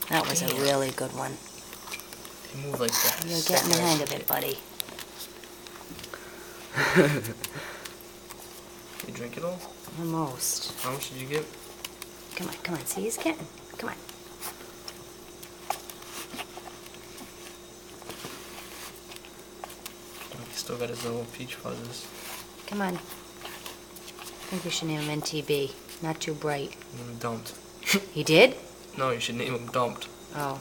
That was a really good one. You move like that. You're getting the hang of it, buddy. You drink it all? Almost. How much did you get? Come on, see, he's getting. Come on. He still got his little peach fuzzes. Come on. I think we should name him NTB. Not too bright. Dumped. He did? No, you should name him Dumped. Oh.